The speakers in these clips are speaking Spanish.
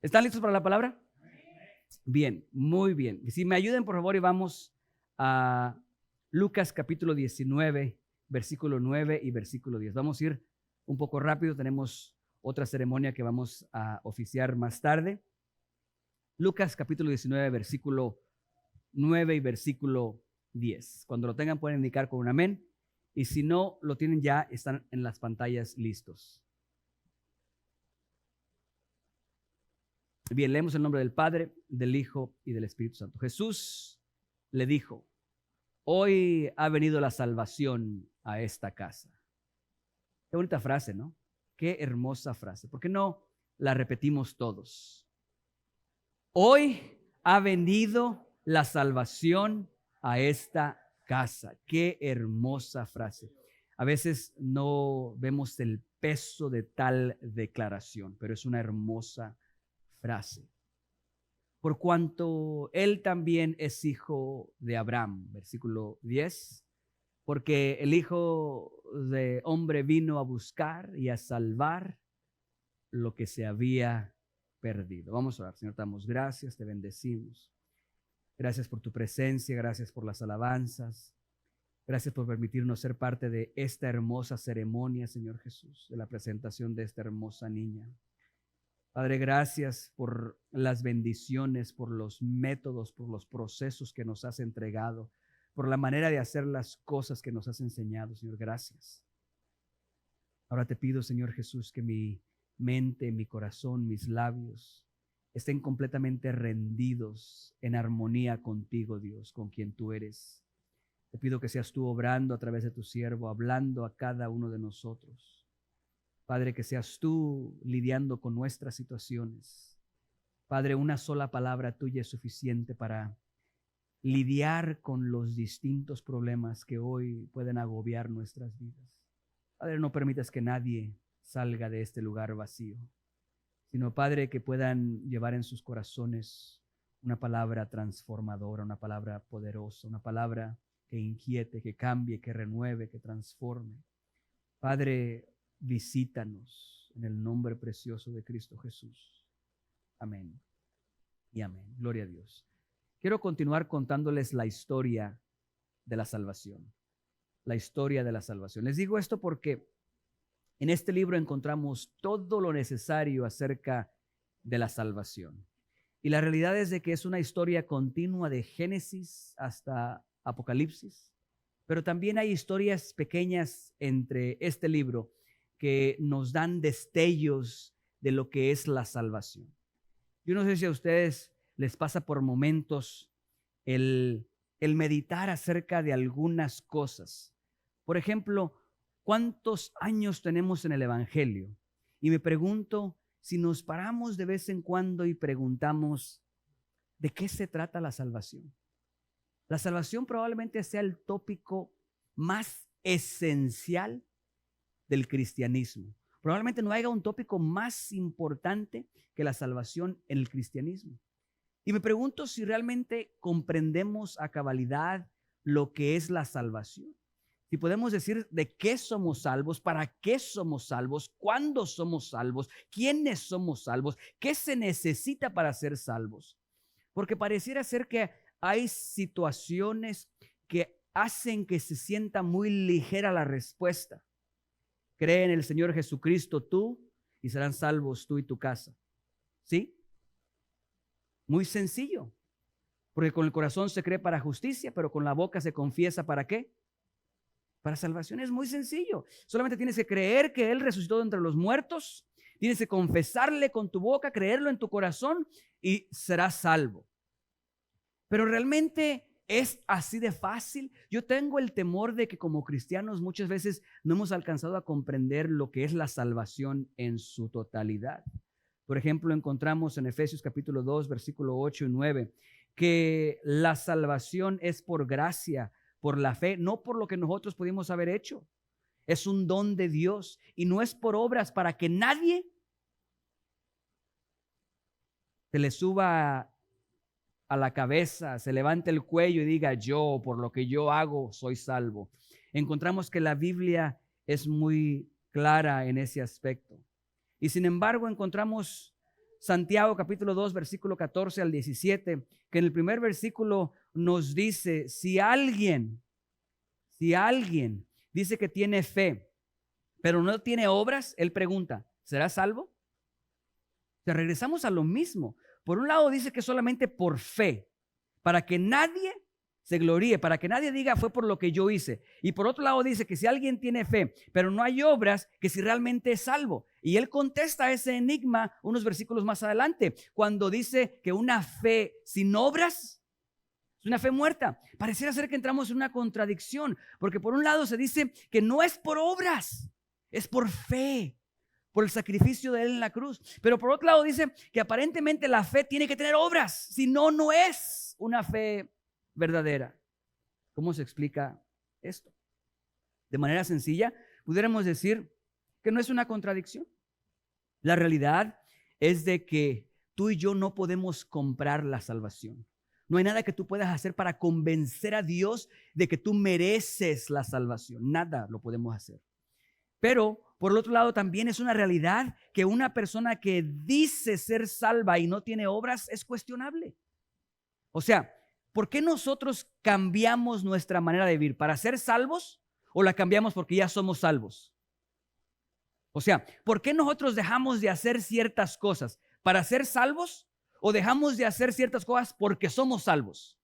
¿Están listos para la palabra? Bien, muy bien. Si me ayuden, por favor, y vamos a Lucas capítulo 19, versículo 9 y versículo 10. Vamos a ir un poco rápido, tenemos otra ceremonia que vamos a oficiar más tarde. Lucas capítulo 19, versículo 9 y versículo 10. Cuando lo tengan pueden indicar con un amén, y si no lo tienen ya, están en las pantallas listos. Bien, leemos el nombre del Padre, del Hijo y del Espíritu Santo. Jesús le dijo: hoy ha venido la salvación a esta casa. Qué bonita frase, ¿no? Qué hermosa frase. ¿Por qué no la repetimos todos? Hoy ha venido la salvación a esta casa. Qué hermosa frase. A veces no vemos el peso de tal declaración, pero es una hermosa frase. Por cuanto él también es hijo de Abraham, versículo 10, porque el Hijo de Hombre vino a buscar y a salvar lo que se había perdido. Vamos a orar. Señor, te damos gracias, te bendecimos. Gracias por tu presencia, gracias por las alabanzas. Gracias por permitirnos ser parte de esta hermosa ceremonia, Señor Jesús, de la presentación de esta hermosa niña. Padre, gracias por las bendiciones, por los métodos, por los procesos que nos has entregado, por la manera de hacer las cosas que nos has enseñado, Señor. Gracias. Ahora te pido, Señor Jesús, que mi mente, mi corazón, mis labios estén completamente rendidos en armonía contigo, Dios, con quien tú eres. Te pido que seas tú obrando a través de tu siervo, hablando a cada uno de nosotros. Padre, que seas tú lidiando con nuestras situaciones. Padre, una sola palabra tuya es suficiente para lidiar con los distintos problemas que hoy pueden agobiar nuestras vidas. Padre, no permitas que nadie salga de este lugar vacío, sino, Padre, que puedan llevar en sus corazones una palabra transformadora, una palabra poderosa, una palabra que inquiete, que cambie, que renueve, que transforme. Padre, visítanos en el nombre precioso de Cristo Jesús. Amén y amén. Gloria a Dios. Quiero continuar contándoles la historia de la salvación. La historia de la salvación. Les digo esto porque en este libro encontramos todo lo necesario acerca de la salvación. Y la realidad es de que es una historia continua de Génesis hasta Apocalipsis, pero también hay historias pequeñas entre este libro que nos dan destellos de lo que es la salvación. Yo no sé si a ustedes les pasa por momentos el meditar acerca de algunas cosas. Por ejemplo, ¿cuántos años tenemos en el Evangelio? Y me pregunto si nos paramos de vez en cuando y preguntamos, ¿de qué se trata la salvación? La salvación probablemente sea el tópico más esencial del cristianismo. Probablemente no haya un tópico más importante que la salvación en el cristianismo. Y me pregunto si realmente comprendemos a cabalidad lo que es la salvación. Si podemos decir de qué somos salvos, para qué somos salvos, cuándo somos salvos, quiénes somos salvos, qué se necesita para ser salvos. Porque pareciera ser que hay situaciones que hacen que se sienta muy ligera la respuesta. Cree en el Señor Jesucristo tú y serán salvos tú y tu casa. ¿Sí? Muy sencillo. Porque con el corazón se cree para justicia, pero con la boca se confiesa ¿para qué? Para salvación. Es muy sencillo. Solamente tienes que creer que Él resucitó de entre los muertos. Tienes que confesarle con tu boca, creerlo en tu corazón y serás salvo. Pero realmente es así de fácil. Yo tengo el temor de que como cristianos muchas veces no hemos alcanzado a comprender lo que es la salvación en su totalidad. Por ejemplo, encontramos en Efesios capítulo 2, versículo 8 y 9, que la salvación es por gracia, por la fe, no por lo que nosotros pudimos haber hecho. Es un don de Dios y no es por obras para que nadie se le suba a la cabeza, se levante el cuello y diga yo, por lo que yo hago, soy salvo. Encontramos que la Biblia es muy clara en ese aspecto. Y sin embargo encontramos Santiago capítulo 2, versículo 14 al 17, que en el primer versículo nos dice, si alguien dice que tiene fe, pero no tiene obras, él pregunta, ¿será salvo? O sea, regresamos a lo mismo. Por un lado dice que solamente por fe, para que nadie se gloríe, para que nadie diga fue por lo que yo hice. Y por otro lado dice que si alguien tiene fe, pero no hay obras, que si realmente es salvo. Y él contesta ese enigma unos versículos más adelante, cuando dice que una fe sin obras es una fe muerta. Pareciera ser que entramos en una contradicción, porque por un lado se dice que no es por obras, es por fe, por el sacrificio de él en la cruz. Pero por otro lado dice que aparentemente la fe tiene que tener obras, si no, no es una fe verdadera. ¿Cómo se explica esto? De manera sencilla, pudiéramos decir que no es una contradicción. La realidad es de que tú y yo no podemos comprar la salvación. No hay nada que tú puedas hacer para convencer a Dios de que tú mereces la salvación. Nada lo podemos hacer. Pero por el otro lado también es una realidad que una persona que dice ser salva y no tiene obras es cuestionable. O sea, ¿por qué nosotros cambiamos nuestra manera de vivir? ¿Para ser salvos o la cambiamos porque ya somos salvos? O sea, ¿por qué nosotros dejamos de hacer ciertas cosas? ¿Para ser salvos o dejamos de hacer ciertas cosas porque somos salvos?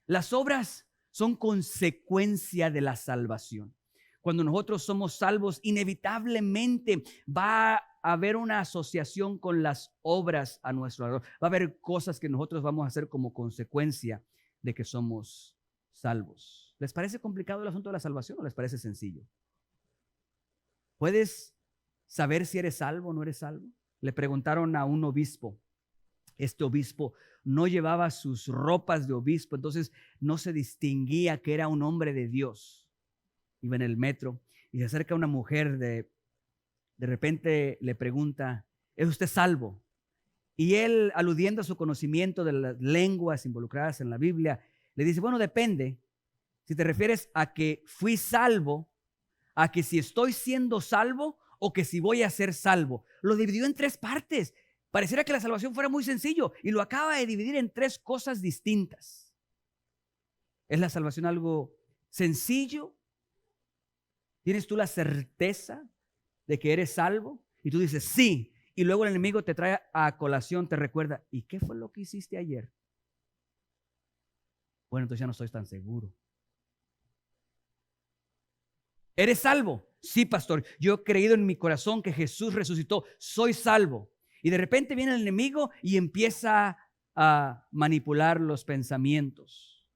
Las obras son consecuencia de la salvación. Cuando nosotros somos salvos, inevitablemente va a haber una asociación con las obras a nuestro alrededor. Va a haber cosas que nosotros vamos a hacer como consecuencia de que somos salvos. ¿Les parece complicado el asunto de la salvación o les parece sencillo? ¿Puedes saber si eres salvo o no eres salvo? Le preguntaron a un obispo. Este obispo no llevaba sus ropas de obispo, entonces no se distinguía que era un hombre de Dios. Iba en el metro y se acerca una mujer, de repente le pregunta, ¿es usted salvo? Y él, aludiendo a su conocimiento de las lenguas involucradas en la Biblia, le dice, bueno, depende. Si te refieres a que fui salvo, a que si estoy siendo salvo o que si voy a ser salvo. Lo dividió en tres partes. Pareciera que la salvación fuera muy sencillo y lo acaba de dividir en tres cosas distintas. ¿Es la salvación algo sencillo? ¿Tienes tú la certeza de que eres salvo? Y tú dices, sí. Y luego el enemigo te trae a colación, te recuerda, ¿y qué fue lo que hiciste ayer? Bueno, entonces ya no estoy tan seguro. ¿Eres salvo? Sí, pastor. Yo he creído en mi corazón que Jesús resucitó. Soy salvo. Y de repente viene el enemigo y empieza a manipular los pensamientos.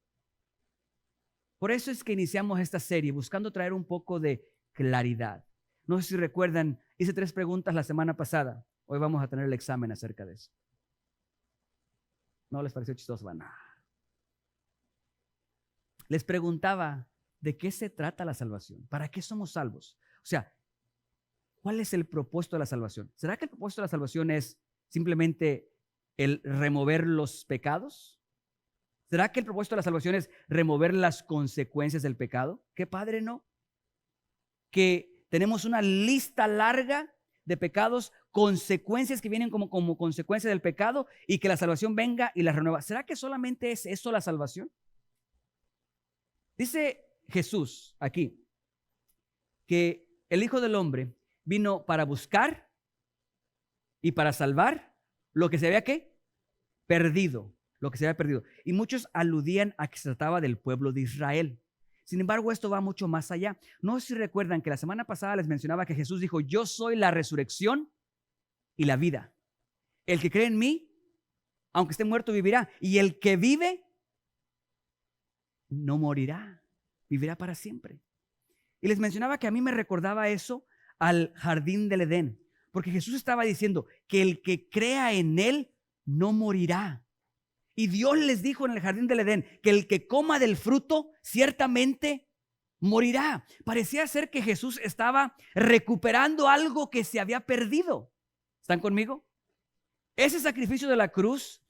Por eso es que iniciamos esta serie, buscando traer un poco de claridad. No sé si recuerdan, hice 3 preguntas la semana pasada. Hoy vamos a tener el examen acerca de eso. ¿No les pareció chistoso? Bueno, les preguntaba, ¿de qué se trata la salvación? ¿Para qué somos salvos? O sea, ¿cuál es el propósito de la salvación? ¿Será que el propósito de la salvación es simplemente el remover los pecados? ¿Será que el propósito de la salvación es remover las consecuencias del pecado? ¿Qué padre, no? Que tenemos una lista larga de pecados, consecuencias que vienen como consecuencia del pecado y que la salvación venga y las renueva. ¿Será que solamente es eso la salvación? Dice Jesús aquí que el Hijo del Hombre vino para buscar y para salvar lo que se había ¿qué? Perdido. Lo que se había perdido. Y muchos aludían a que se trataba del pueblo de Israel. Sin embargo, esto va mucho más allá. No sé si recuerdan que la semana pasada les mencionaba que Jesús dijo, yo soy la resurrección y la vida. El que cree en mí, aunque esté muerto, vivirá. Y el que vive, no morirá, vivirá para siempre. Y les mencionaba que a mí me recordaba eso al jardín del Edén. Porque Jesús estaba diciendo que el que crea en él no morirá. Y Dios les dijo en el jardín del Edén que el que coma del fruto ciertamente morirá. Parecía ser que Jesús estaba recuperando algo que se había perdido. ¿Están conmigo? Ese sacrificio de la cruz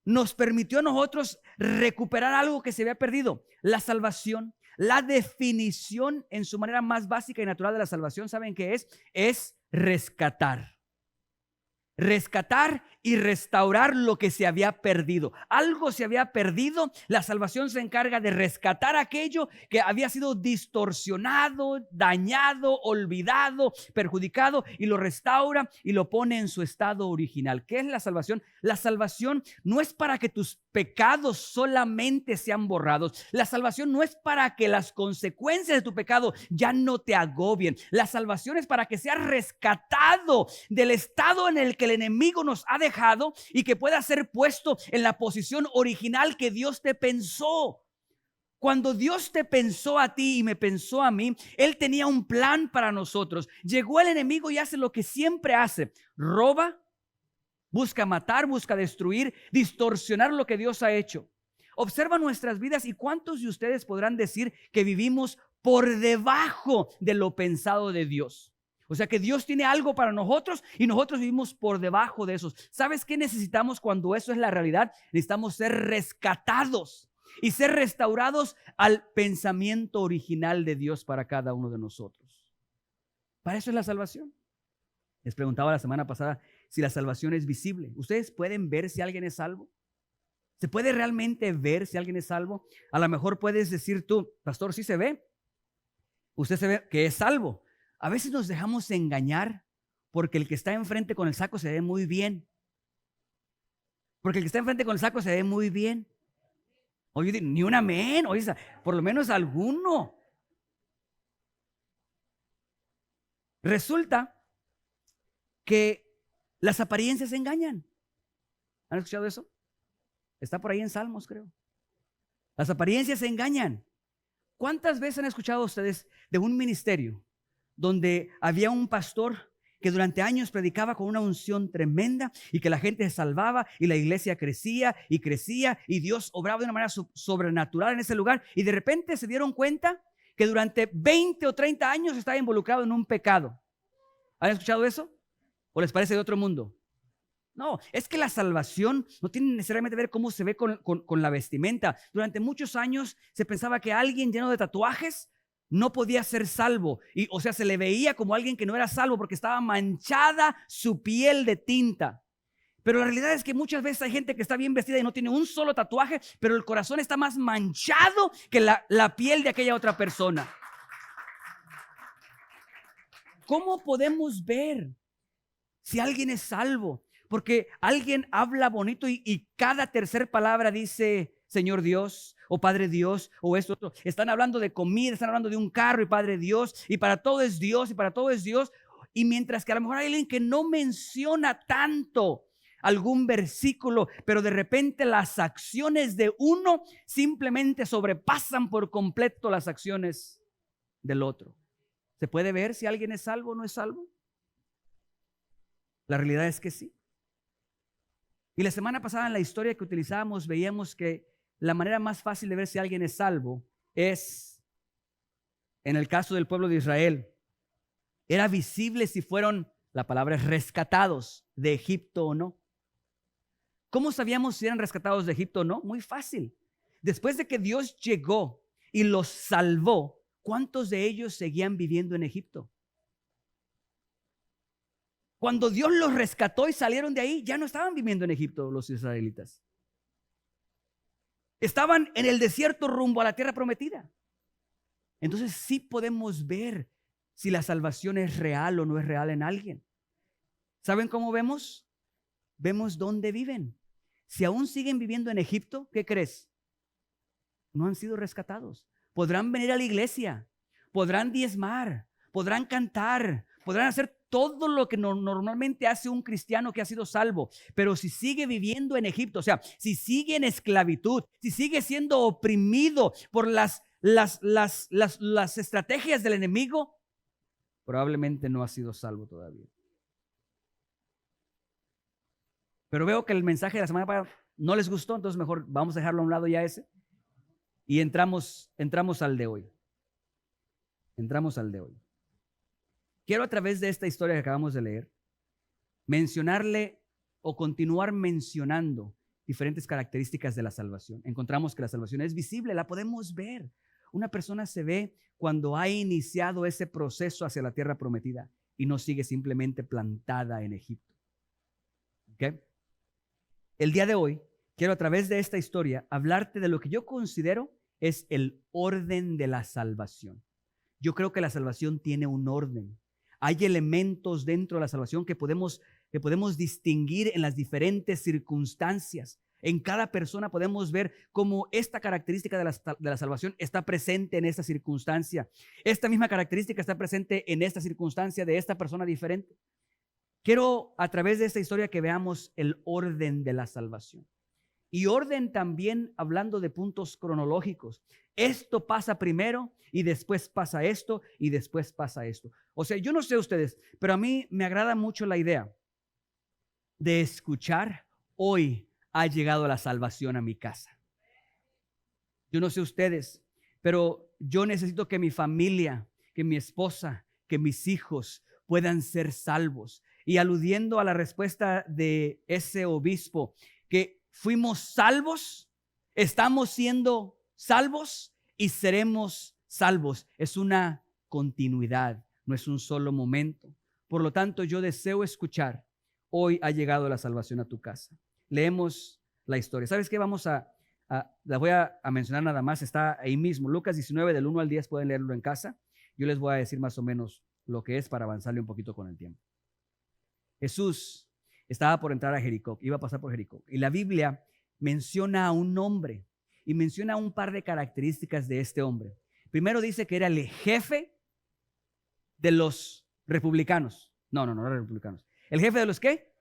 nos permitió a nosotros recuperar algo que se había perdido. La salvación, la definición en su manera más básica y natural de la salvación, ¿saben qué es? Es rescatar. Rescatar y restaurar lo que se había perdido. Algo se había perdido. La salvación se encarga de rescatar aquello que había sido distorsionado, dañado, olvidado, perjudicado, y lo restaura y lo pone en su estado original. ¿Qué es la salvación? La salvación no es para que tus pecados solamente sean borrados. La salvación no es para que las consecuencias de tu pecado ya no te agobien. La salvación es para que seas rescatado del estado en el que el enemigo nos ha dejado y que pueda ser puesto en la posición original que Dios te pensó. Cuando Dios te pensó a ti y me pensó a mí, Él tenía un plan para nosotros. Llegó el enemigo y hace lo que siempre hace: roba, busca matar, busca destruir, distorsionar lo que Dios ha hecho. Observa nuestras vidas y ¿cuántos de ustedes podrán decir que vivimos por debajo de lo pensado de Dios? O sea que Dios tiene algo para nosotros y nosotros vivimos por debajo de eso. ¿Sabes qué necesitamos cuando eso es la realidad? Necesitamos ser rescatados y ser restaurados al pensamiento original de Dios para cada uno de nosotros. Para eso es la salvación. Les preguntaba la semana pasada si la salvación es visible. ¿Ustedes pueden ver si alguien es salvo? ¿Se puede realmente ver si alguien es salvo? A lo mejor puedes decir tú: pastor, sí se ve. Usted se ve que es salvo. A veces nos dejamos engañar porque el que está enfrente con el saco se ve muy bien. Porque el que está enfrente con el saco se ve muy bien. Oye, ni un amén. Oye, por lo menos alguno. Resulta que las apariencias engañan. ¿Han escuchado eso? Está por ahí en Salmos, creo. Las apariencias engañan. ¿Cuántas veces han escuchado ustedes de un ministerio donde había un pastor que durante años predicaba con una unción tremenda y que la gente se salvaba y la iglesia crecía y Dios obraba de una manera sobrenatural en ese lugar, y de repente se dieron cuenta que durante 20 o 30 años estaba involucrado en un pecado? ¿Han escuchado eso? ¿O les parece de otro mundo? No, es que la salvación no tiene necesariamente que ver cómo se ve con la vestimenta. Durante muchos años se pensaba que alguien lleno de tatuajes no podía ser salvo. O sea, se le veía como alguien que no era salvo porque estaba manchada su piel de tinta. Pero la realidad es que muchas veces hay gente que está bien vestida y no tiene un solo tatuaje, pero el corazón está más manchado que la piel de aquella otra persona. ¿Cómo podemos ver si alguien es salvo? Porque alguien habla bonito y cada tercer palabra dice Señor Dios o Padre Dios o esto, otro. Están hablando de comida, están hablando de un carro y Padre Dios, y para todo es Dios y para todo es Dios. Y mientras que a lo mejor hay alguien que no menciona tanto algún versículo, pero de repente las acciones de uno simplemente sobrepasan por completo las acciones del otro. ¿Se puede ver si alguien es salvo o no es salvo? La realidad es que sí. Y la semana pasada en la historia que utilizábamos veíamos que la manera más fácil de ver si alguien es salvo es, en el caso del pueblo de Israel, era visible si fueron, la palabra es, rescatados de Egipto o no. ¿Cómo sabíamos si eran rescatados de Egipto o no? Muy fácil. Después de que Dios llegó y los salvó, ¿cuántos de ellos seguían viviendo en Egipto? Cuando Dios los rescató y salieron de ahí, ya no estaban viviendo en Egipto los israelitas. Estaban en el desierto rumbo a la tierra prometida. Entonces sí podemos ver si la salvación es real o no es real en alguien. ¿Saben cómo vemos? Vemos dónde viven. Si aún siguen viviendo en Egipto, ¿qué crees? No han sido rescatados. Podrán venir a la iglesia, podrán diezmar, podrán cantar, podrán hacer todo lo que normalmente hace un cristiano que ha sido salvo, pero si sigue viviendo en Egipto, o sea, si sigue en esclavitud, si sigue siendo oprimido por las estrategias del enemigo, probablemente no ha sido salvo todavía. Pero veo que el mensaje de la semana pasada no les gustó, entonces mejor vamos a dejarlo a un lado ya ese y entramos al de hoy. Entramos al de hoy. Quiero, a través de esta historia que acabamos de leer, mencionarle o continuar mencionando diferentes características de la salvación. Encontramos que la salvación es visible, la podemos ver. Una persona se ve cuando ha iniciado ese proceso hacia la tierra prometida y no sigue simplemente plantada en Egipto. ¿Okay? el día de hoy quiero a través de esta historia hablarte de lo que yo considero es el orden de la salvación. Yo creo que la salvación tiene un orden. Hay elementos dentro de la salvación que podemos distinguir en las diferentes circunstancias. En cada persona podemos ver cómo esta característica de la salvación está presente en esta circunstancia. Esta misma característica está presente en esta circunstancia de esta persona diferente. Quiero a través de esta historia que veamos el orden de la salvación. Y orden también hablando de puntos cronológicos. Esto pasa primero y después pasa esto y después pasa esto. O sea, yo no sé ustedes, pero a mí me agrada mucho la idea de escuchar: hoy ha llegado la salvación a mi casa. Yo no sé ustedes, pero yo necesito que mi familia, que mi esposa, que mis hijos puedan ser salvos. Y aludiendo a la respuesta de ese obispo, que fuimos salvos, estamos siendo salvos y seremos salvos. Es una continuidad, no es un solo momento. Por lo tanto, yo deseo escuchar: hoy ha llegado la salvación a tu casa. Leemos la historia. ¿Sabes qué? La voy a mencionar nada más. Está ahí mismo, Lucas 19, del 1 al 10, pueden leerlo en casa. Yo les voy a decir más o menos lo que es para avanzarle un poquito con el tiempo. Jesús estaba por entrar a Jericó, iba a pasar por Jericó. Y la Biblia menciona a un hombre y menciona un par de características de este hombre. Primero dice que era el jefe de los republicanos. No era republicanos. ¿El jefe de los qué?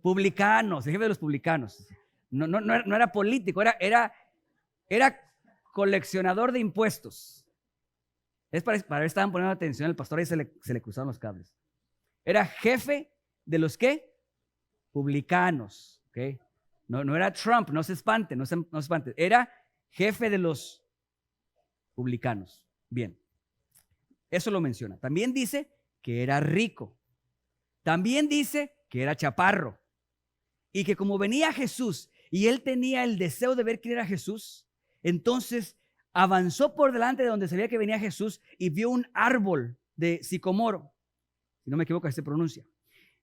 Publicanos, el jefe de los publicanos. No era político, era coleccionador de impuestos. Es para ver, estaban poniendo atención, el pastor ahí se le cruzaron los cables. Era jefe de los ¿qué? Publicanos, ¿ok? No era Trump, no se espante, no se espante. Era jefe de los publicanos. Bien, eso lo menciona. También dice que era rico. También dice que era chaparro. Y que como venía Jesús y él tenía el deseo de ver quién era Jesús, entonces avanzó por delante de donde sabía que venía Jesús y vio un árbol de sicomoro, si no me equivoco, así se pronuncia.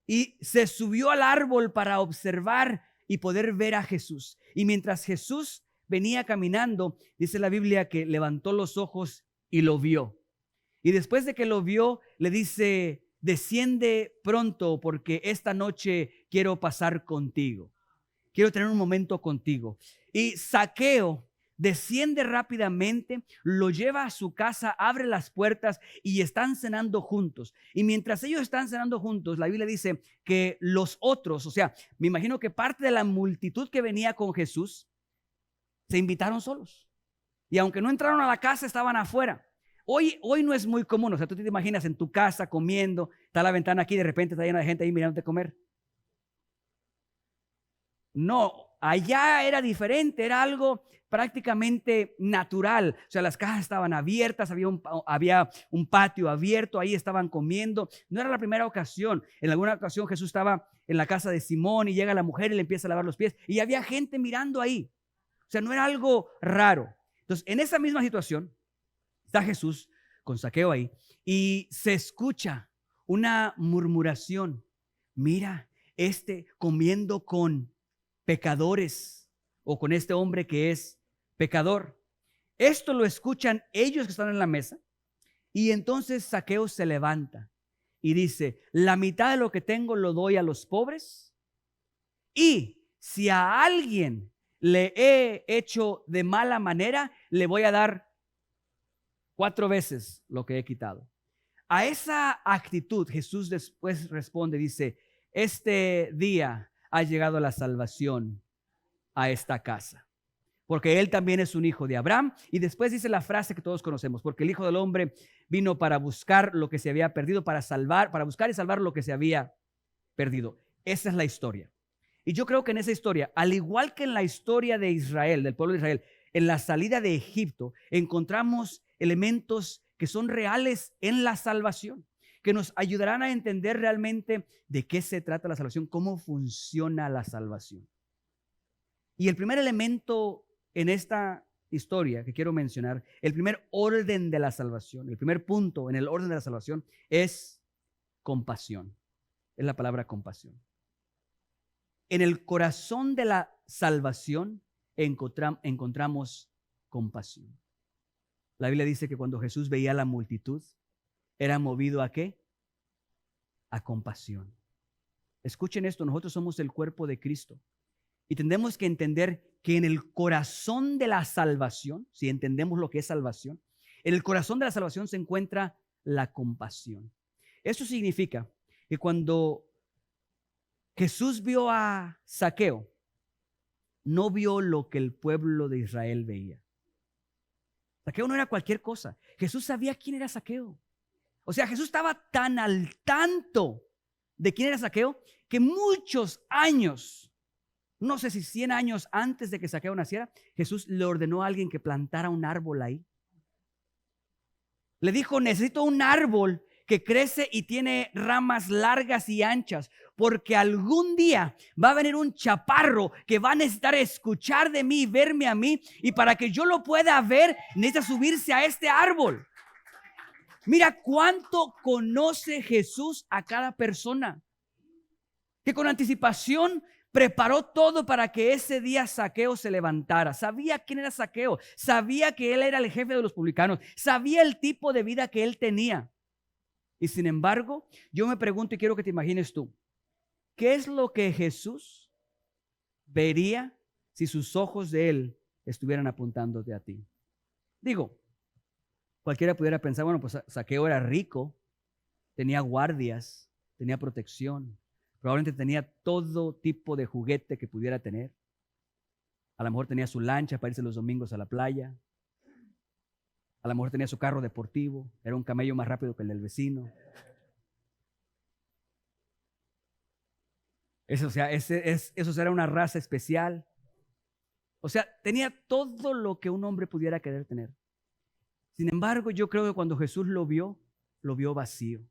Y se subió al árbol para observar y poder ver a Jesús. Y mientras Jesús venía caminando, dice la Biblia que levantó los ojos y lo vio. Y después de que lo vio, le dice: desciende pronto porque esta noche quiero pasar contigo. Quiero tener un momento contigo. Y Zaqueo desciende rápidamente, lo lleva a su casa, abre las puertas y están cenando juntos. Y mientras ellos están cenando juntos, la Biblia dice que los otros, o sea, me imagino que parte de la multitud que venía con Jesús, se invitaron solos. Y aunque no entraron a la casa, estaban afuera. Hoy no es muy común, o sea, tú te imaginas en tu casa comiendo, está la ventana aquí, de repente está llena de gente ahí mirándote comer. No, allá era diferente, era algo prácticamente natural. O sea, las casas estaban abiertas, había un patio abierto, ahí estaban comiendo. No era la primera ocasión. En alguna ocasión Jesús estaba en la casa de Simón y llega la mujer y le empieza a lavar los pies y había gente mirando ahí. O sea, no era algo raro. Entonces, en esa misma situación está Jesús con Zaqueo ahí y se escucha una murmuración. Mira, comiendo con pecadores, o con este hombre que es pecador. Esto lo escuchan ellos que están en la mesa y entonces Zaqueo se levanta y dice: la mitad de lo que tengo lo doy a los pobres, y si a alguien le he hecho de mala manera, le voy a dar 4 veces lo que he quitado. A esa actitud Jesús después responde, dice: este día ha llegado la salvación a esta casa, porque él también es un hijo de Abraham. Y después dice la frase que todos conocemos: porque el Hijo del Hombre vino para buscar lo que se había perdido, para buscar y salvar lo que se había perdido. Esa es la historia. Y yo creo que en esa historia, al igual que en la historia de Israel, del pueblo de Israel, en la salida de Egipto, encontramos elementos que son reales en la salvación, que nos ayudarán a entender realmente de qué se trata la salvación, cómo funciona la salvación. Y el primer elemento en esta historia que quiero mencionar, el primer orden de la salvación, el primer punto en el orden de la salvación es compasión. Es la palabra compasión. En el corazón de la salvación encontramos compasión. La Biblia dice que cuando Jesús veía a la multitud, era movido ¿a qué? A compasión. Escuchen esto, nosotros somos el cuerpo de Cristo y tenemos que entender que en el corazón de la salvación, si entendemos lo que es salvación, en el corazón de la salvación se encuentra la compasión. Eso significa que cuando Jesús vio a Zaqueo, no vio lo que el pueblo de Israel veía. Zaqueo no era cualquier cosa. Jesús sabía quién era Zaqueo. O sea, Jesús estaba tan al tanto de quién era Zaqueo que muchos años, no sé si 100 años antes de que Zaqueo naciera, Jesús le ordenó a alguien que plantara un árbol ahí. Le dijo, necesito un árbol que crece y tiene ramas largas y anchas, porque algún día va a venir un chaparro que va a necesitar escuchar de mí, verme a mí, y para que yo lo pueda ver, necesita subirse a este árbol. Mira cuánto conoce Jesús a cada persona, que con anticipación preparó todo para que ese día Zaqueo se levantara. Sabía quién era Zaqueo, sabía que él era el jefe de los publicanos, sabía el tipo de vida que él tenía. Y sin embargo, yo me pregunto y quiero que te imagines tú, ¿qué es lo que Jesús vería si sus ojos de él estuvieran apuntándote a ti? Digo, cualquiera pudiera pensar, bueno, pues Zaqueo era rico, tenía guardias, tenía protección, probablemente tenía todo tipo de juguete que pudiera tener. A lo mejor tenía su lancha para irse los domingos a la playa. A lo mejor tenía su carro deportivo, era un camello más rápido que el del vecino. Eso era una raza especial. O sea, tenía todo lo que un hombre pudiera querer tener. Sin embargo, yo creo que cuando Jesús lo vio vacío.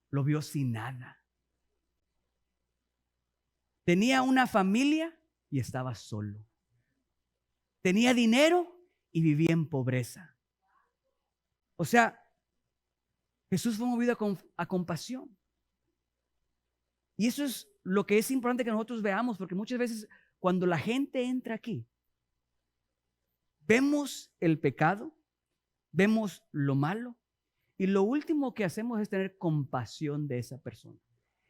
Lo vio sin nada. Tenía una familia y estaba solo. Tenía dinero y vivía en pobreza. O sea, Jesús fue movido a compasión. Y eso es lo que es importante que nosotros veamos, porque muchas veces cuando la gente entra aquí, vemos el pecado, vemos lo malo, y lo último que hacemos es tener compasión de esa persona.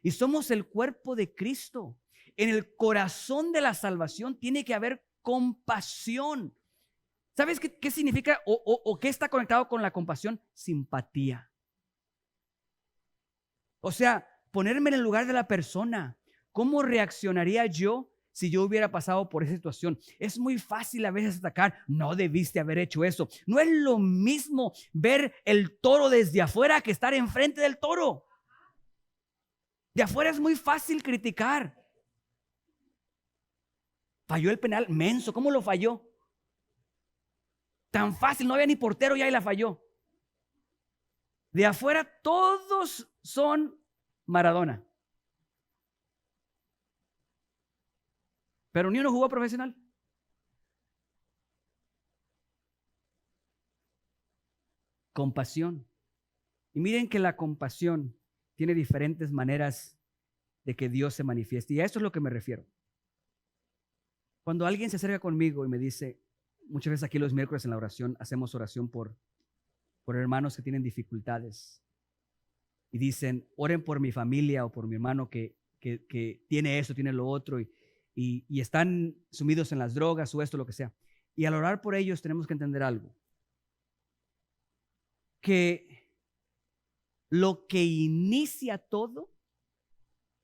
Y somos el cuerpo de Cristo. En el corazón de la salvación tiene que haber compasión. ¿Sabes qué significa o qué está conectado con la compasión? Simpatía. O sea, ponerme en el lugar de la persona. ¿Cómo reaccionaría yo si yo hubiera pasado por esa situación? Es muy fácil a veces atacar. No debiste haber hecho eso. No es lo mismo ver el toro desde afuera que estar enfrente del toro. De afuera es muy fácil criticar. Falló el penal, menso. ¿Cómo lo falló? Tan fácil, no había ni portero ya y la falló. De afuera todos son Maradona. Pero ni uno jugó profesional. Compasión. Y miren que la compasión tiene diferentes maneras de que Dios se manifieste. Y a esto es lo que me refiero. Cuando alguien se acerca conmigo y me dice, muchas veces aquí los miércoles en la oración hacemos oración por hermanos que tienen dificultades. Y dicen, oren por mi familia o por mi hermano que tiene esto, tiene lo otro y están sumidos en las drogas o esto, lo que sea. Y al orar por ellos tenemos que entender algo. Que lo que inicia todo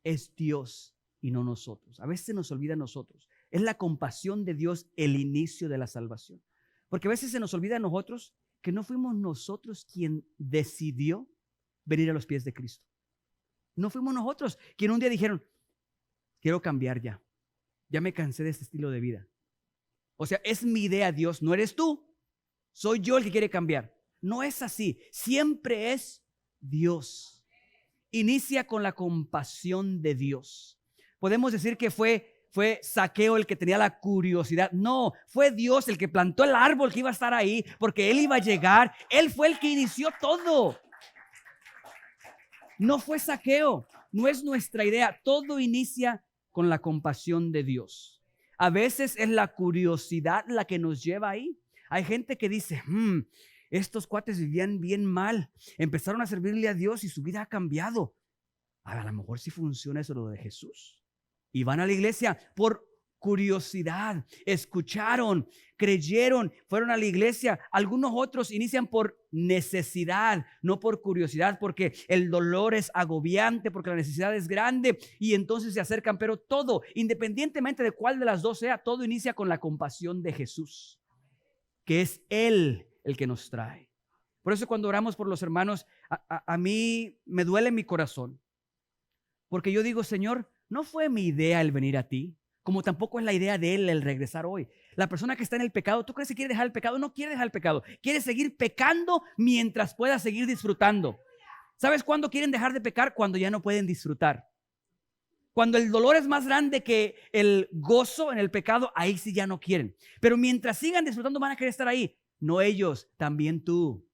es Dios y no nosotros. A veces se nos olvida a nosotros. Es la compasión de Dios el inicio de la salvación. Porque a veces se nos olvida a nosotros que no fuimos nosotros quien decidió venir a los pies de Cristo. No fuimos nosotros quien un día dijeron, quiero cambiar ya. Ya me cansé de este estilo de vida. O sea, es mi idea, Dios, no eres tú. Soy yo el que quiere cambiar. No es así. Siempre es Dios. Inicia con la compasión de Dios. Podemos decir que fue Zaqueo el que tenía la curiosidad. No, fue Dios el que plantó el árbol que iba a estar ahí porque él iba a llegar. Él fue el que inició todo. No fue Zaqueo, no es nuestra idea. Todo inicia con la compasión de Dios. A veces es la curiosidad la que nos lleva ahí. Hay gente que dice, estos cuates vivían bien mal, empezaron a servirle a Dios y su vida ha cambiado. A lo mejor sí funciona eso lo de Jesús. Y van a la iglesia por curiosidad, escucharon, creyeron, fueron a la iglesia. Algunos otros inician por necesidad, no por curiosidad, porque el dolor es agobiante, porque la necesidad es grande y entonces se acercan. Pero todo, independientemente de cuál de las dos sea, todo inicia con la compasión de Jesús, que es Él el que nos trae. Por eso cuando oramos por los hermanos, a mí me duele mi corazón, porque yo digo, Señor, no fue mi idea el venir a ti, como tampoco es la idea de Él el regresar hoy. La persona que está en el pecado, ¿tú crees que quiere dejar el pecado? No quiere dejar el pecado. Quiere seguir pecando mientras pueda seguir disfrutando. ¿Sabes cuándo quieren dejar de pecar? Cuando ya no pueden disfrutar. Cuando el dolor es más grande que el gozo en el pecado, ahí sí ya no quieren. Pero mientras sigan disfrutando van a querer estar ahí. No ellos, también tú.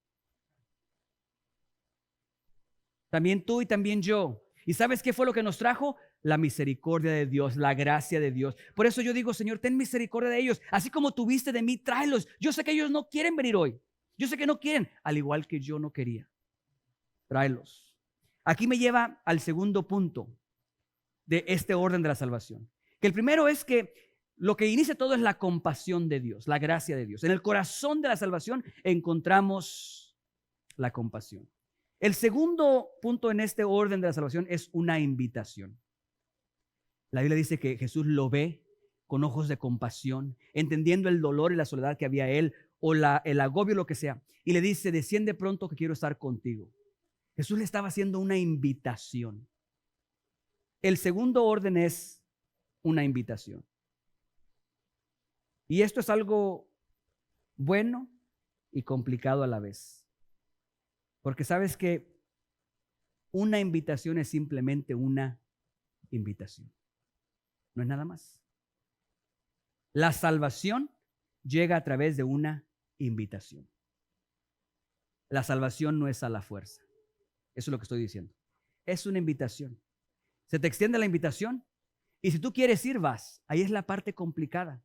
También tú y también yo. ¿Y sabes qué fue lo que nos trajo? La misericordia de Dios, la gracia de Dios. Por eso yo digo, Señor, ten misericordia de ellos. Así como tuviste de mí, tráelos. Yo sé que ellos no quieren venir hoy. Yo sé que no quieren, al igual que yo no quería. Tráelos. Aquí me lleva al segundo punto de este orden de la salvación. Que el primero es que lo que inicia todo es la compasión de Dios, la gracia de Dios. En el corazón de la salvación encontramos la compasión. El segundo punto en este orden de la salvación es una invitación. La Biblia dice que Jesús lo ve con ojos de compasión, entendiendo el dolor y la soledad que había él, o el agobio, lo que sea, y le dice, desciende pronto que quiero estar contigo. Jesús le estaba haciendo una invitación. El segundo orden es una invitación. Y esto es algo bueno y complicado a la vez. Porque sabes que una invitación es simplemente una invitación. No es nada más. La salvación llega a través de una invitación. La salvación no es a la fuerza. Eso es lo que estoy diciendo. Es una invitación. Se te extiende la invitación y si tú quieres ir, vas. Ahí es la parte complicada.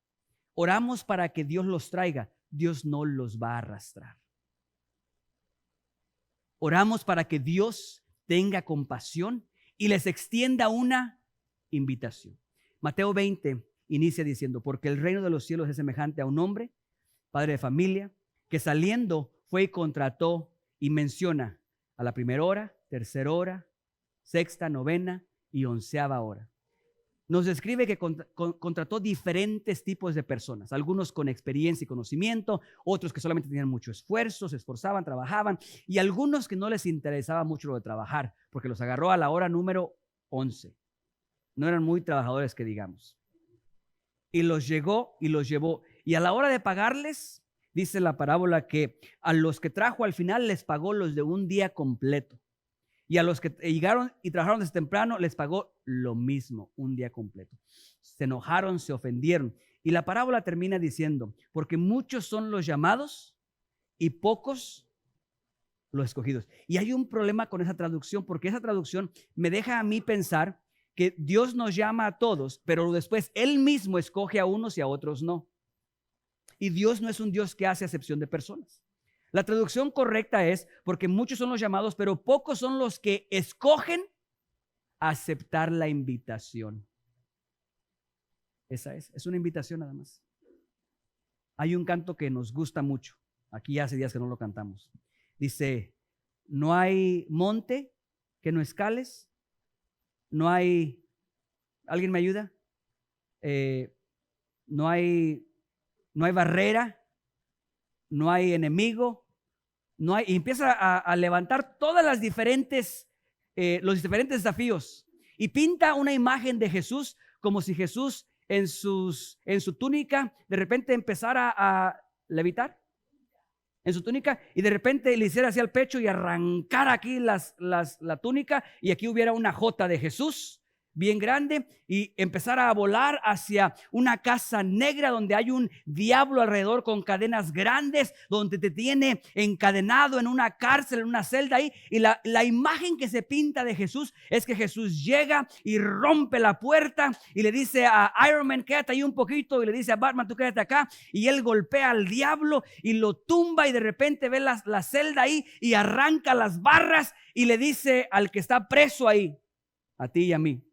Oramos para que Dios los traiga. Dios no los va a arrastrar. Oramos para que Dios tenga compasión y les extienda una invitación. Mateo 20 inicia diciendo, porque el reino de los cielos es semejante a un hombre, padre de familia, que saliendo fue y contrató y menciona a la primera hora, tercera hora, sexta, novena y 11ª hora. Nos describe que contrató diferentes tipos de personas, algunos con experiencia y conocimiento, otros que solamente tenían mucho esfuerzo, se esforzaban, trabajaban, y algunos que no les interesaba mucho lo de trabajar, porque los agarró a la hora número 11. No eran muy trabajadores que digamos. Y los llegó y los llevó. Y a la hora de pagarles, dice la parábola que a los que trajo al final les pagó los de un día completo. Y a los que llegaron y trabajaron desde temprano les pagó lo mismo, un día completo. Se enojaron, se ofendieron. Y la parábola termina diciendo, porque muchos son los llamados y pocos los escogidos. Y hay un problema con esa traducción, porque esa traducción me deja a mí pensar que Dios nos llama a todos, pero después Él mismo escoge a unos y a otros no. Y Dios no es un Dios que hace acepción de personas. La traducción correcta es, porque muchos son los llamados, pero pocos son los que escogen aceptar la invitación. Esa es una invitación nada más. Hay un canto que nos gusta mucho. Aquí hace días que no lo cantamos. Dice, no hay monte que no escales. No hay, ¿alguien me ayuda? No hay barrera. No hay enemigo, y empieza a levantar todas las los diferentes desafíos y pinta una imagen de Jesús como si Jesús en su túnica de repente empezara a levitar en su túnica y de repente le hiciera hacia el pecho y arrancara aquí la túnica y aquí hubiera una jota de Jesús bien grande y empezar a volar hacia una casa negra donde hay un diablo alrededor con cadenas grandes, donde te tiene encadenado en una cárcel, en una celda ahí. Y la imagen que se pinta de Jesús es que Jesús llega y rompe la puerta y le dice a Iron Man, quédate ahí un poquito, y le dice a Batman, tú quédate acá, y él golpea al diablo y lo tumba, y de repente ve la celda ahí y arranca las barras y le dice al que está preso ahí, a ti y a mí,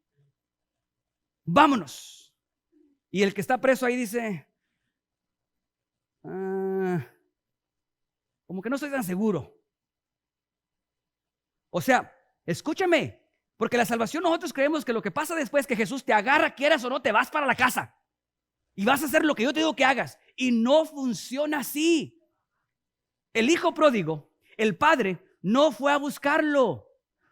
vámonos. Y el que está preso ahí dice, como que no estoy tan seguro. O sea, escúchame, porque la salvación nosotros creemos que lo que pasa después es que Jesús te agarra, quieras o no, te vas para la casa y vas a hacer lo que yo te digo que hagas. Y no funciona así. El hijo pródigo, el padre, no fue a buscarlo.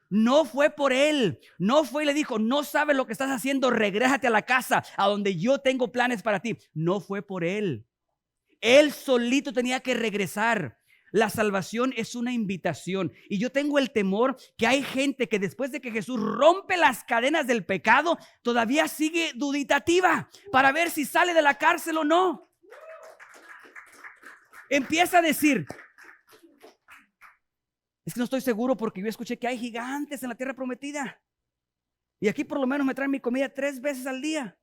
No fue por él, no fue y le dijo, no sabes lo que estás haciendo, regrésate a la casa, a donde yo tengo planes para ti. No fue por él. Él solito tenía que regresar. La salvación es una invitación. Y yo tengo el temor que hay gente que después de que Jesús rompe las cadenas del pecado, todavía sigue duditativa para ver si sale de la cárcel o no. Empieza a decir, es que no estoy seguro porque yo escuché que hay gigantes en la tierra prometida. Y aquí por lo menos me traen mi comida 3 veces al día.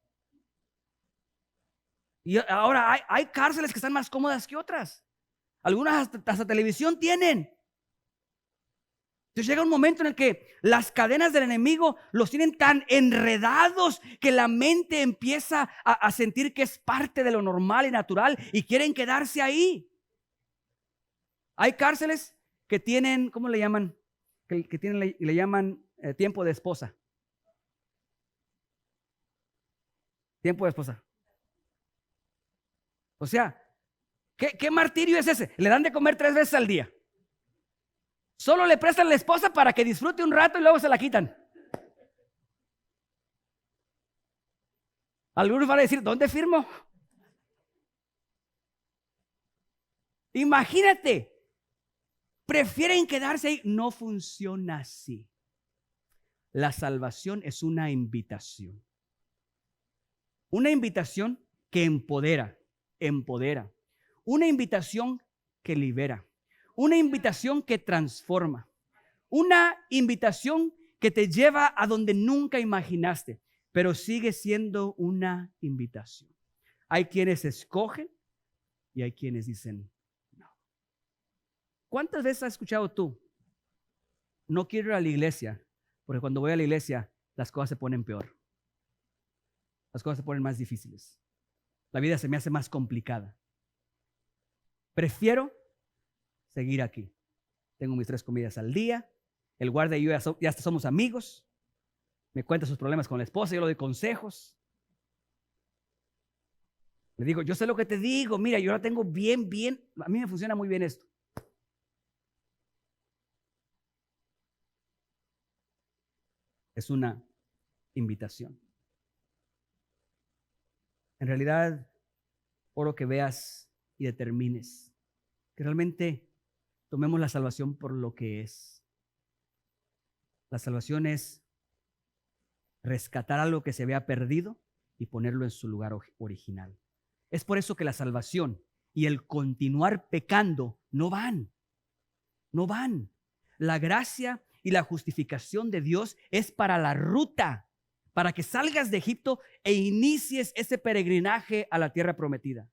Y ahora hay cárceles que están más cómodas que otras. Algunas hasta televisión tienen. Entonces llega un momento en el que las cadenas del enemigo los tienen tan enredados que la mente empieza a sentir que es parte de lo normal y natural y quieren quedarse ahí. Hay cárceles que tienen, ¿cómo le llaman? Que tienen, le llaman tiempo de esposa. Tiempo de esposa. O sea, ¿qué martirio es ese? Le dan de comer 3 veces al día. Solo le prestan a la esposa para que disfrute un rato y luego se la quitan. Algunos van a decir, ¿dónde firmo? Imagínate. Prefieren quedarse ahí. No funciona así. La salvación es una invitación. Una invitación que empodera. Una invitación que libera. Una invitación que transforma. Una invitación que te lleva a donde nunca imaginaste, pero sigue siendo una invitación. Hay quienes escogen y hay quienes dicen no. ¿Cuántas veces has escuchado tú? No quiero ir a la iglesia, porque cuando voy a la iglesia las cosas se ponen peor. Las cosas se ponen más difíciles. La vida se me hace más complicada. Prefiero seguir aquí. Tengo mis 3 comidas al día. El guardia y yo ya hasta somos amigos. Me cuenta sus problemas con la esposa. Yo le doy consejos. Le digo, yo sé lo que te digo. Mira, yo la tengo bien. A mí me funciona muy bien esto. Es una invitación. En realidad, oro que veas y determines que realmente tomemos la salvación por lo que es. La salvación es rescatar algo que se había perdido y ponerlo en su lugar original. Es por eso que la salvación y el continuar pecando no van. La gracia y la justificación de Dios es para la ruta, para que salgas de Egipto e inicies ese peregrinaje a la tierra prometida.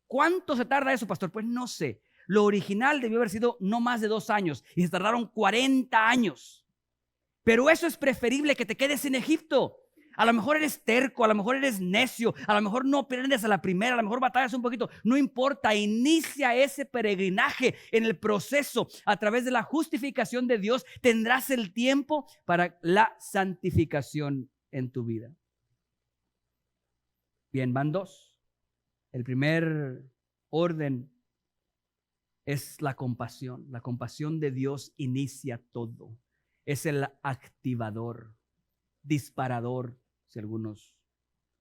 ¿Cuánto se tarda eso, pastor? Pues no sé. Lo original debió haber sido no más de 2 años y se tardaron 40 años. Pero eso es preferible que te quedes en Egipto. A lo mejor eres terco, a lo mejor eres necio, a lo mejor no aprendes a la primera, a lo mejor batallas un poquito. No importa, inicia ese peregrinaje en el proceso. A través de la justificación de Dios tendrás el tiempo para la santificación en tu vida. Bien, van 2. El primer orden es la compasión. La compasión de Dios inicia todo. Es el activador, disparador, si algunos,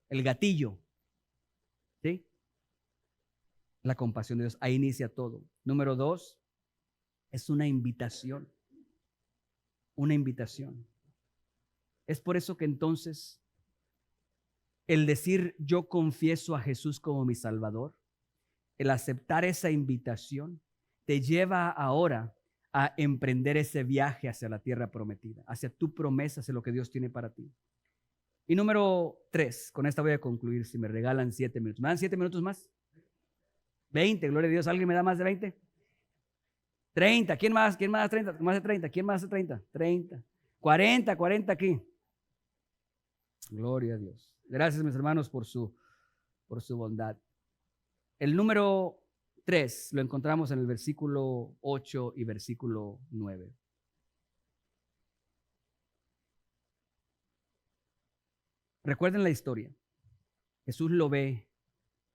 el gatillo, ¿sí? La compasión de Dios, ahí inicia todo. Número 2, es una invitación. Una invitación. Es por eso que entonces el decir yo confieso a Jesús como mi Salvador, el aceptar esa invitación, te lleva ahora a emprender ese viaje hacia la tierra prometida, hacia tu promesa, hacia lo que Dios tiene para ti. Y número 3, con esta voy a concluir, si me regalan 7 minutos. ¿Me dan 7 minutos más? 20, gloria a Dios. ¿Alguien me da más de 20? 30, ¿quién más? ¿Quién más da 30? ¿Más de 30? ¿Quién más da 30? 30. 40 aquí. Gloria a Dios. Gracias, mis hermanos, por su bondad. El número 3 lo encontramos en el versículo 8 y versículo 9. Recuerden la historia. Jesús lo ve.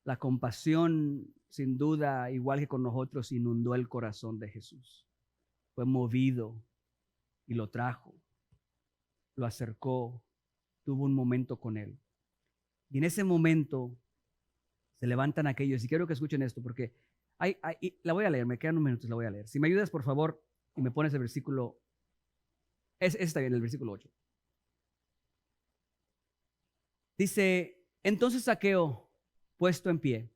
La compasión, sin duda, igual que con nosotros, inundó el corazón de Jesús. Fue movido y lo trajo, lo acercó, tuvo un momento con él. Y en ese momento se levantan aquellos, y quiero que escuchen esto, porque la voy a leer, me quedan unos minutos, la voy a leer. Si me ayudas, por favor, y me pones el versículo, está bien, el versículo 8. Dice, entonces Zaqueo, puesto en pie,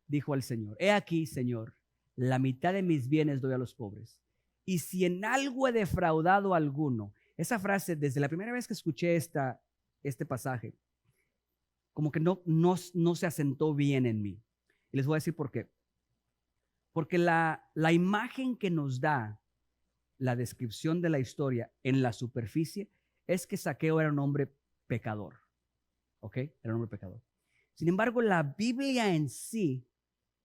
dijo al Señor, he aquí, Señor, la mitad de mis bienes doy a los pobres. Y si en algo he defraudado a alguno, esa frase, desde la primera vez que escuché este pasaje, como que no se asentó bien en mí. Y les voy a decir por qué. Porque la imagen que nos da la descripción de la historia en la superficie es que Zaqueo era un hombre pecador. ¿Ok? Era un hombre pecador. Sin embargo, la Biblia en sí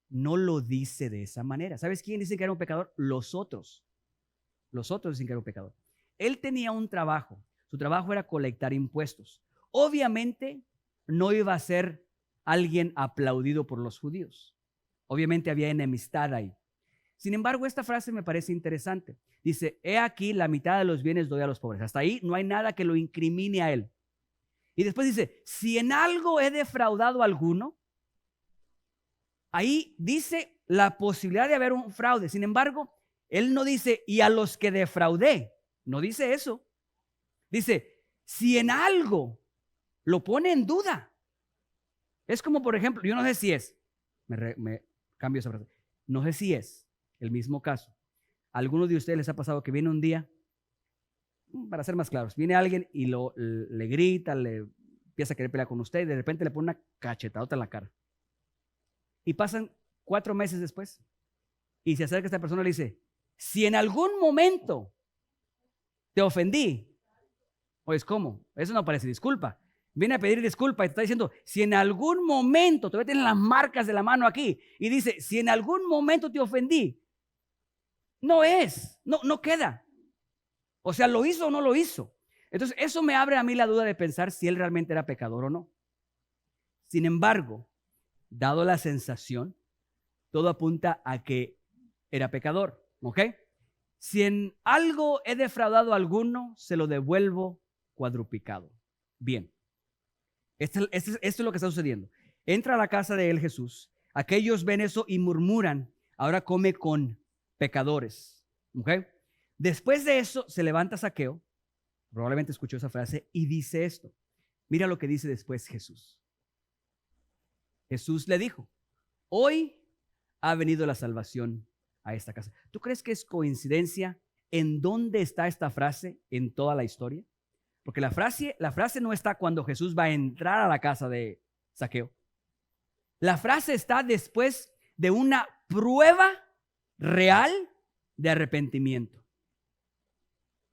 no lo dice de esa manera. ¿Sabes quién dice que era un pecador? Los otros. Los otros dicen que era un pecador. Él tenía un trabajo. Su trabajo era colectar impuestos. Obviamente no iba a ser alguien aplaudido por los judíos. Obviamente había enemistad ahí. Sin embargo, esta frase me parece interesante. Dice, he aquí la mitad de los bienes doy a los pobres. Hasta ahí no hay nada que lo incrimine a él. Y después dice, si en algo he defraudado a alguno, ahí dice la posibilidad de haber un fraude. Sin embargo, él no dice, y a los que defraudé. No dice eso. Dice, si en algo lo pone en duda. Es como, por ejemplo, yo no sé si es, me cambio esa frase, no sé si es el mismo caso. ¿A alguno de ustedes les ha pasado que viene un día, para ser más claros, viene alguien y le grita, le empieza a querer pelear con usted y de repente le pone una cachetadota en la cara? Y pasan 4 meses después y se acerca esta persona y le dice, si en algún momento te ofendí, oye, ¿cómo? Eso no parece disculpa. Viene a pedir disculpa y te está diciendo, si en algún momento, todavía tienen las marcas de la mano aquí, y dice, si en algún momento te ofendí, no queda. O sea, ¿lo hizo o no lo hizo? Entonces, eso me abre a mí la duda de pensar si él realmente era pecador o no. Sin embargo, dado la sensación, todo apunta a que era pecador, ¿ok? Si en algo he defraudado a alguno, se lo devuelvo cuadruplicado. Bien, esto es lo que está sucediendo. Entra a la casa de él Jesús, aquellos ven eso y murmuran, ahora come con pecadores, ¿ok? Después de eso se levanta Zaqueo, probablemente escuchó esa frase y dice esto. Mira lo que dice después Jesús. Jesús le dijo, hoy ha venido la salvación a esta casa. ¿Tú crees que es coincidencia en dónde está esta frase en toda la historia? Porque la frase no está cuando Jesús va a entrar a la casa de Zaqueo. La frase está después de una prueba real de arrepentimiento.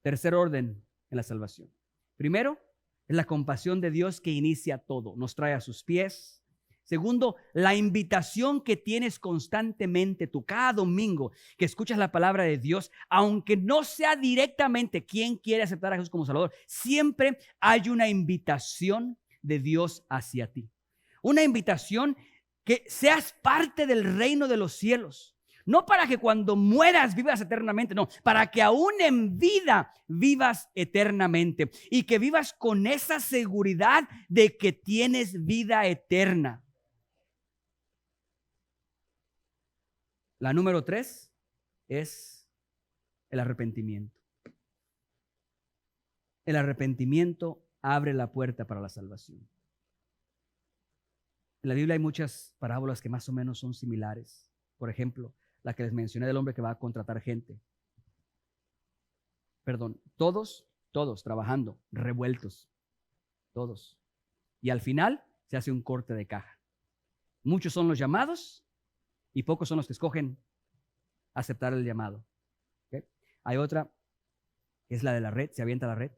Tercer orden en la salvación. Primero, es la compasión de Dios que inicia todo, nos trae a sus pies. Segundo, la invitación que tienes constantemente tú, cada domingo que escuchas la palabra de Dios, aunque no sea directamente quien quiere aceptar a Jesús como Salvador, siempre hay una invitación de Dios hacia ti. Una invitación que seas parte del reino de los cielos. No para que cuando mueras vivas eternamente, no, para que aún en vida vivas eternamente y que vivas con esa seguridad de que tienes vida eterna. La número 3 es el arrepentimiento. El arrepentimiento abre la puerta para la salvación. En la Biblia hay muchas parábolas que más o menos son similares. Por ejemplo, la que les mencioné del hombre que va a contratar gente. Perdón, todos trabajando, revueltos, todos. Y al final se hace un corte de caja. Muchos son los llamados y pocos son los que escogen aceptar el llamado. ¿Okay? Hay otra, que es la de la red, se avienta la red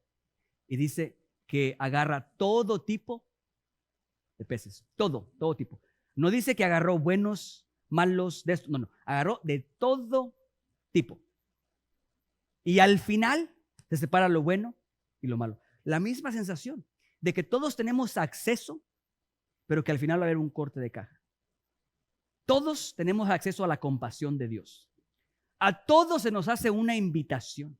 y dice que agarra todo tipo de peces, todo tipo. No dice que agarró buenos, malos, de esto, no, agarró de todo tipo. Y al final se separa lo bueno y lo malo. La misma sensación de que todos tenemos acceso, pero que al final va a haber un corte de caja. Todos tenemos acceso a la compasión de Dios. A todos se nos hace una invitación.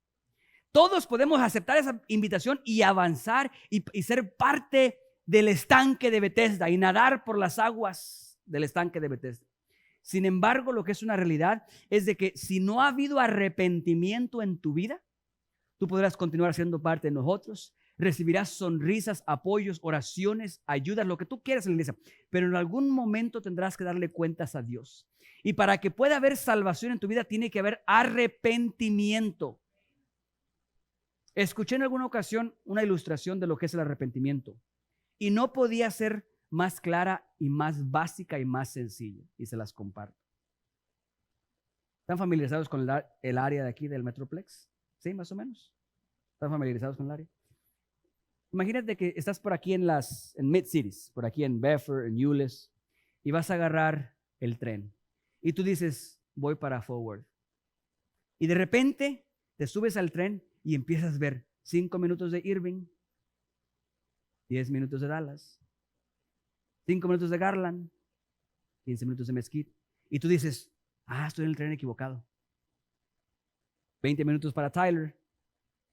Todos podemos aceptar esa invitación y avanzar y ser parte del estanque de Betesda y nadar por las aguas del estanque de Betesda. Sin embargo, lo que es una realidad es de que si no ha habido arrepentimiento en tu vida, tú podrás continuar siendo parte de nosotros, recibirás sonrisas, apoyos, oraciones, ayudas, lo que tú quieras en la iglesia, pero en algún momento tendrás que darle cuentas a Dios. Y para que pueda haber salvación en tu vida, tiene que haber arrepentimiento. Escuché en alguna ocasión una ilustración de lo que es el arrepentimiento y no podía ser más clara y más básica y más sencilla, y se las comparto. ¿Están familiarizados con el área de aquí del Metroplex? ¿Sí, más o menos? ¿Están familiarizados con el área? Imagínate que estás por aquí en Mid-Cities, por aquí en Bedford, en Euless, y vas a agarrar el tren. Y tú dices, voy para Forward. Y de repente te subes al tren y empiezas a ver 5 minutos de Irving, 10 minutos de Dallas, 5 minutos de Garland, 15 minutos de Mesquite. Y tú dices, estoy en el tren equivocado. 20 minutos para Tyler.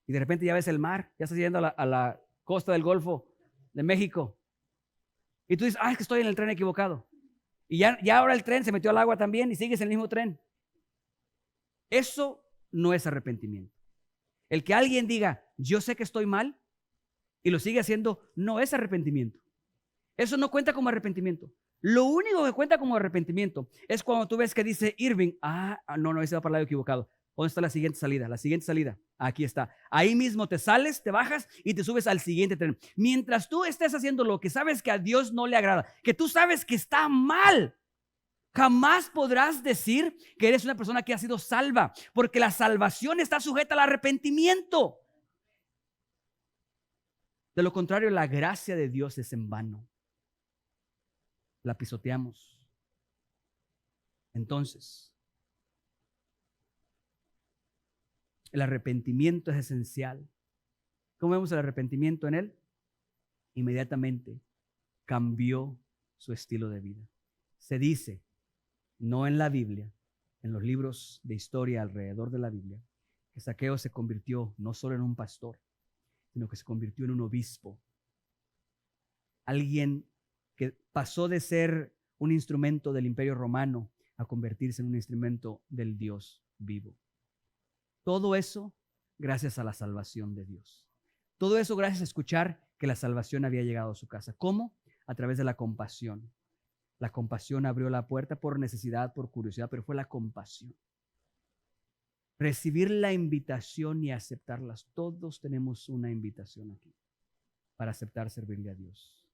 Y de repente ya ves el mar, ya estás yendo a la costa del Golfo de México. Y tú dices, es que estoy en el tren equivocado. Y ya ahora el tren se metió al agua también y sigues en el mismo tren. Eso no es arrepentimiento. El que alguien diga, yo sé que estoy mal y lo sigue haciendo, no es arrepentimiento. Eso no cuenta como arrepentimiento. Lo único que cuenta como arrepentimiento es cuando tú ves que dice Irving, no, ese va para el lado equivocado. ¿Dónde está la siguiente salida? La siguiente salida, aquí está. Ahí mismo te sales, te bajas y te subes al siguiente tren. Mientras tú estés haciendo lo que sabes que a Dios no le agrada, que tú sabes que está mal, jamás podrás decir que eres una persona que ha sido salva, porque la salvación está sujeta al arrepentimiento. De lo contrario, la gracia de Dios es en vano. La pisoteamos. Entonces, el arrepentimiento es esencial. ¿Cómo vemos el arrepentimiento en él? Inmediatamente cambió su estilo de vida. Se dice, no en la Biblia, en los libros de historia alrededor de la Biblia, que Zaqueo se convirtió no solo en un pastor, sino que se convirtió en un obispo. Alguien que pasó de ser un instrumento del Imperio Romano a convertirse en un instrumento del Dios vivo. Todo eso gracias a la salvación de Dios. Todo eso gracias a escuchar que la salvación había llegado a su casa. ¿Cómo? A través de la compasión. La compasión abrió la puerta por necesidad, por curiosidad, pero fue la compasión. Recibir la invitación y aceptarlas. Todos tenemos una invitación aquí para aceptar servirle a Dios.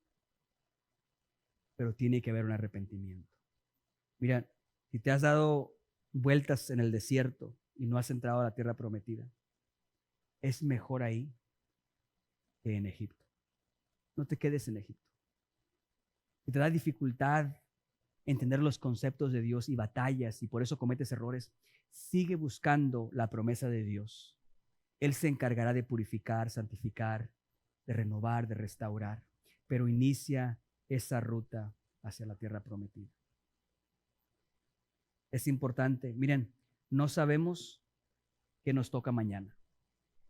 Pero tiene que haber un arrepentimiento. Mira, si te has dado vueltas en el desierto y no has entrado a la tierra prometida, es mejor ahí que en Egipto. No te quedes en Egipto. Si te da dificultad entender los conceptos de Dios y batallas y por eso cometes errores, sigue buscando la promesa de Dios. Él se encargará de purificar, santificar, de renovar, de restaurar, pero inicia esa ruta hacia la tierra prometida. Es importante, miren, no sabemos qué nos toca mañana.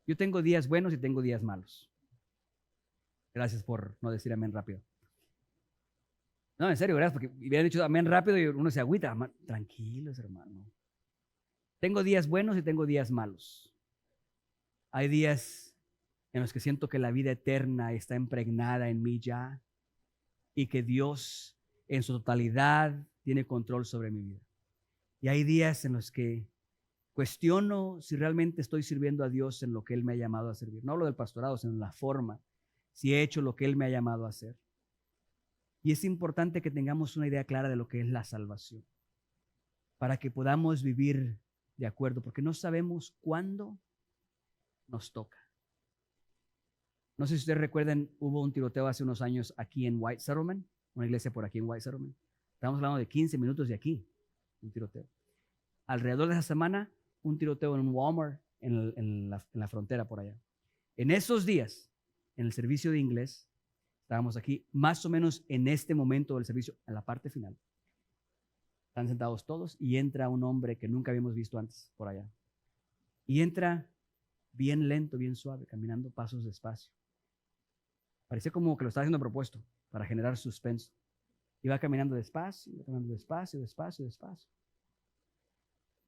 Yo tengo días buenos y tengo días malos. Gracias por no decir amén rápido. No, en serio, gracias, porque hubieran dicho amén rápido y uno se agüita. Tranquilos, hermano. Tengo días buenos y tengo días malos. Hay días en los que siento que la vida eterna está impregnada en mí ya y que Dios en su totalidad tiene control sobre mi vida. Y hay días en los que cuestiono si realmente estoy sirviendo a Dios en lo que Él me ha llamado a servir. No hablo del pastorado, sino en la forma, si he hecho lo que Él me ha llamado a hacer. Y es importante que tengamos una idea clara de lo que es la salvación, para que podamos vivir de acuerdo, porque no sabemos cuándo nos toca. No sé si ustedes recuerdan, hubo un tiroteo hace unos años aquí en White Settlement, una iglesia por aquí en White Settlement. Estamos hablando de 15 minutos de aquí, un tiroteo. Alrededor de esa semana, un tiroteo en un Walmart en la frontera por allá. En esos días, en el servicio de inglés, estábamos aquí más o menos en este momento del servicio, en la parte final. Están sentados todos y entra un hombre que nunca habíamos visto antes por allá. Y entra bien lento, bien suave, caminando pasos despacio. Parecía como que lo estaba haciendo a propósito para generar suspenso. Iba caminando despacio, despacio.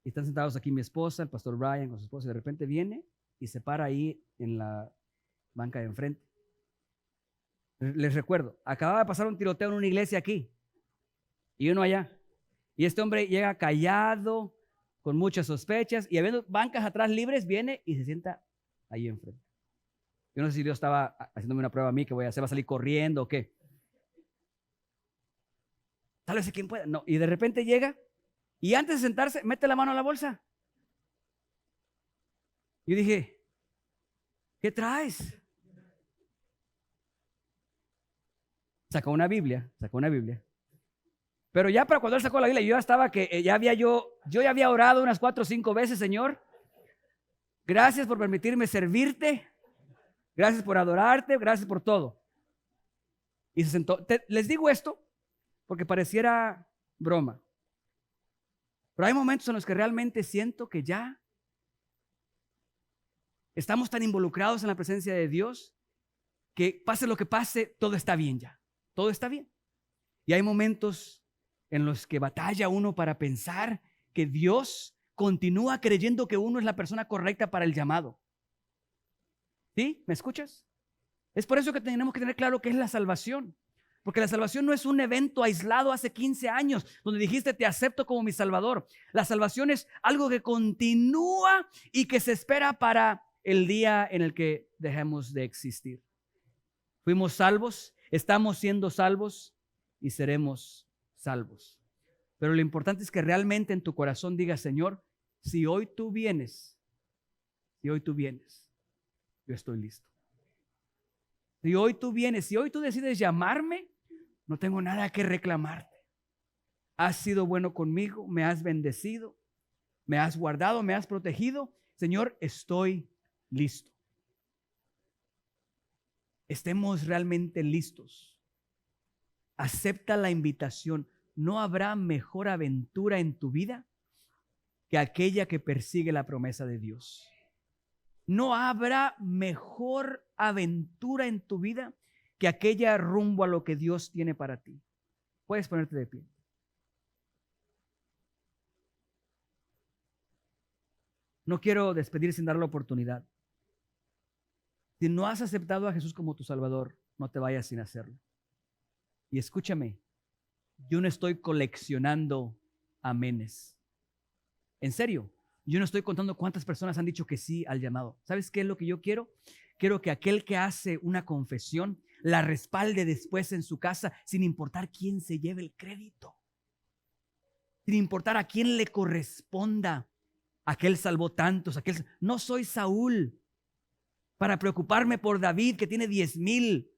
Y están sentados aquí mi esposa, el pastor Brian con su esposa, y de repente viene y se para ahí en la banca de enfrente. Les recuerdo, acababa de pasar un tiroteo en una iglesia aquí y uno allá. Y este hombre llega callado, con muchas sospechas, y habiendo bancas atrás libres, viene y se sienta ahí enfrente. Yo no sé si Dios estaba haciéndome una prueba a mí, que voy a hacer, va a salir corriendo o qué. Tal vez quien pueda. No, y de repente llega y antes de sentarse, mete la mano a la bolsa. Yo dije, ¿qué traes? Sacó una Biblia. Pero ya para cuando él sacó la Biblia, yo ya estaba que yo ya había orado unas 4 o 5 veces, Señor. Gracias por permitirme servirte. Gracias por adorarte. Gracias por todo. Y se sentó. Les digo esto porque pareciera broma. Pero hay momentos en los que realmente siento que ya estamos tan involucrados en la presencia de Dios que pase lo que pase, todo está bien ya. Todo está bien. Y hay momentos en los que batalla uno para pensar que Dios continúa creyendo que uno es la persona correcta para el llamado. ¿Sí? ¿Me escuchas? Es por eso que tenemos que tener claro qué es la salvación. Porque la salvación no es un evento aislado hace 15 años donde dijiste te acepto como mi salvador. La salvación es algo que continúa y que se espera para el día en el que dejemos de existir. Fuimos salvos, estamos siendo salvos y seremos salvos. Pero lo importante es que realmente en tu corazón digas, Señor, si hoy tú vienes, yo estoy listo. Si hoy tú vienes, si hoy tú decides llamarme, no tengo nada que reclamarte. Has sido bueno conmigo, me has bendecido, me has guardado, me has protegido. Señor, estoy listo. Estemos realmente listos. Acepta la invitación. No habrá mejor aventura en tu vida que aquella que persigue la promesa de Dios. No habrá mejor aventura en tu vida que aquella rumbo a lo que Dios tiene para ti. Puedes ponerte de pie. No quiero despedir sin dar la oportunidad. Si no has aceptado a Jesús como tu Salvador, no te vayas sin hacerlo. Y escúchame, yo no estoy coleccionando amenes. En serio, yo no estoy contando cuántas personas han dicho que sí al llamado. ¿Sabes qué es lo que yo quiero? Quiero que aquel que hace una confesión la respalde después en su casa sin importar quién se lleve el crédito. Sin importar a quién le corresponda. Aquel salvó tantos. No soy Saúl para preocuparme por David que tiene 10,000.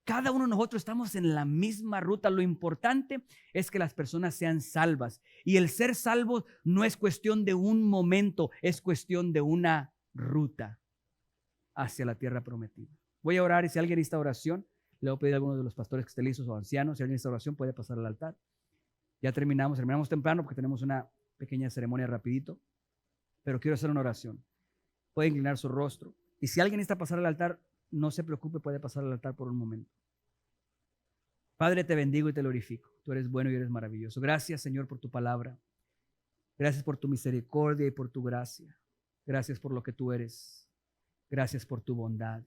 Cada uno de nosotros estamos en la misma ruta. Lo importante es que las personas sean salvas. Y el ser salvo no es cuestión de un momento, es cuestión de una ruta hacia la tierra prometida. Voy a orar y si alguien necesita oración, le voy a pedir a alguno de los pastores que esté listos o ancianos. Si alguien necesita oración, puede pasar al altar. Ya terminamos temprano porque tenemos una pequeña ceremonia rapidito. Pero quiero hacer una oración. Puede inclinar su rostro. Y si alguien necesita pasar al altar, no se preocupe, puede pasar al altar por un momento. Padre, te bendigo y te glorifico. Tú eres bueno y eres maravilloso. Gracias, Señor, por tu palabra. Gracias por tu misericordia y por tu gracia. Gracias por lo que tú eres. Gracias por tu bondad.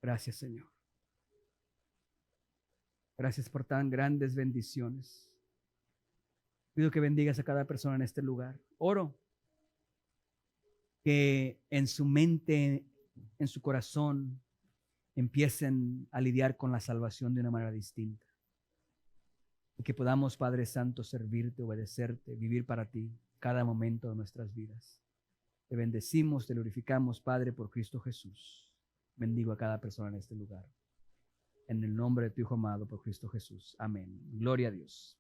Gracias, Señor. Gracias por tan grandes bendiciones. Pido que bendigas a cada persona en este lugar. Oro que en su mente, en su corazón, empiecen a lidiar con la salvación de una manera distinta. Y que podamos, Padre Santo, servirte, obedecerte, vivir para ti cada momento de nuestras vidas. Te bendecimos, te glorificamos, Padre, por Cristo Jesús. Bendigo a cada persona en este lugar. En el nombre de tu Hijo amado, por Cristo Jesús. Amén. Gloria a Dios.